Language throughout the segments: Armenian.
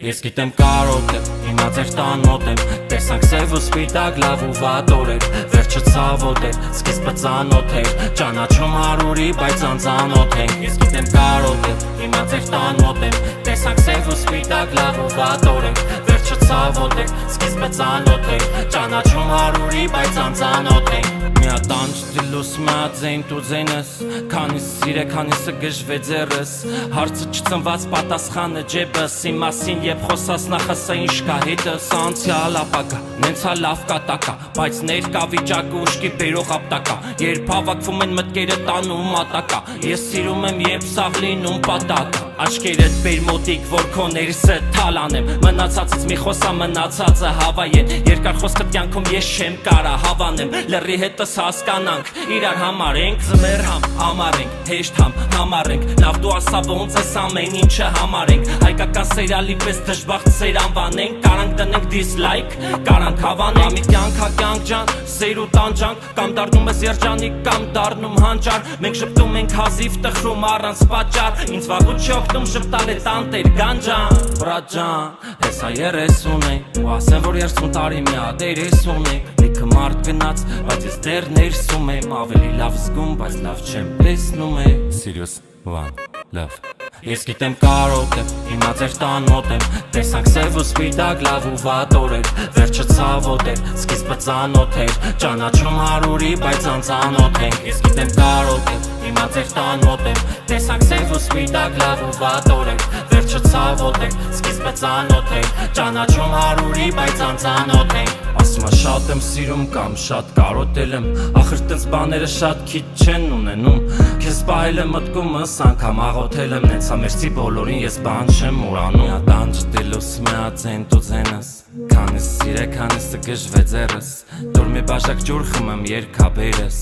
Ես գիտեմ կարոտ եմ, հիմա ձեր տան մոտ եմ Տեսանք սև ու սպիտակ, լավ ու վատ օրեր Վերջը ցավոտ էր, սկիզբը ծանոթ էր Ճանաչում հարուրի, բայց անծանոթ ենք Ես գիտեմ կարոտ եմ, հիմա ձեր տան մոտ եմ Տեսանք սև ու սպիտակ, լավ ու վատ օրեր Վերջը ցավոտ էր, սկիզբը ծանոթ էր Ճանաչում հարուրի, բայց անծանոթ ենք Մի հատ անջ դիլուս, մի հատ ձեն դու ձենս Քանիս սիրե, քանիսը գժվե ձերս Հարցը չծնված պատասխանը ջեբս Իմ մասին երբ խոսաս նախասա ինչ կա հետս Անցյալ ապագա, նենցա լավ կատակա Բայց ներկա վիճակը ուշքի բերող ապտակա Երբ հավաքվում են մտքերը տանում մատակա Ես սիրում եմ երբ սաղ լինում պատակա Աչքերդ բեր մոտիկ, որ քո ներսը թալանեմ Մնացածից մի խոսա մնացածը հավայեն Երկար խոսքը կյանքում ես չեմ կարա հավանեմ Լրի հետս հասկանանք, իրար համար ենք Զմեր համար ենք, հեշտ համար ենք Լավ դու ասա ոնց ես ամեն ինչը համար ենք Հայկական սերիալի պես դժբախտ սեր անվանենք Կարանք տնենք դիսլայք, կարանք հավանենք Ամի կյանք հա կյանք ջան, սեր ու տանջանք Կամ դառնում ես երջանիկ, կամ դառնում հանճար Մենք շպտում ենք հազիվ տխրում առանց պատճառ Ինձ վաղուց չի օգնում շպտալ է տանտեր գանջան Բրաջան, հեսա երես ունենք Ու ասեմ որ 30 տարի մի հատ երես ունենք Լիքը մարդ գնաց, բայց ես դեռ ներսում եմ Ավելի լավ զգում, բայց լավ չեմ տեսնում է Serious one, love Ես գիտեմ կարոտ եմ, հիմա ձեր տան մոտ եմ Տեսանք սև ու սպիտակ, լավ ու վատ օրեր Վերջը ցավոտ էր, սկիզբը ծանոթ էր Ճանաչում հարուրի, բայց անծանոթ ենք Ես գիտեմ կարոտ եմ, հիմա ձեր տան մոտ եմ Տեսանք սև ու սպիտակ, լավ ու վատ օրեր Վերջը ցավոտ էր, սկիզբը ծանոթ էր Ճանաչում հարուրի, բայց անծանոթ ենք Ասում է շատ եմ սիրում կամ շատ կարոտել եմ Ախր տենց բաները շատ քիչ չեն ունենում Քեզ պահել եմ մտքումս անգամ աղոթել եմ Նեցա մերսի բոլորին ես բան չեմ ուրանում Մի հատ անջ դիլուս, մի հատ ձեն դու ձենս Քանիս սիրե, քանիսը գժվե ձերս Դուր մի բաժակ ջուր խմեմ երկաբերս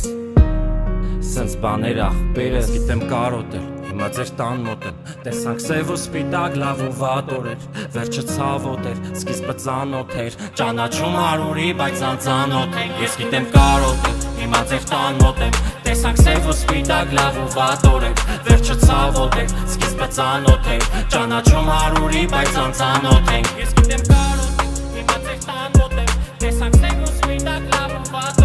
Սենց բաներ աղբերս Գիտեմ կարոտել Հիմա ձեր տան մոտ եմ Տեսանք սև ու սպիտակ, լավ ու վատ օրեր Վերջը ցավոտ էր, սկիզբը ծանոթ էր Ճանաչում հարուրի, բայց անծանոթ ենք Ես գիտեմ կարոտ եմ, հիմա ձեր տան մոտ եմ Տեսանք սև ու սպիտակ, լավ ու վատ օրեր Վերջը ցավոտ էր, սկիզբը ծանոթ էր Ճանաչում հարուրի, բայց անծանոթ ենք Ես գիտեմ կարոտ եմ, հիմա ձեր տան մոտ եմ Տեսանք սև ու սպիտակ, լավ ու վատ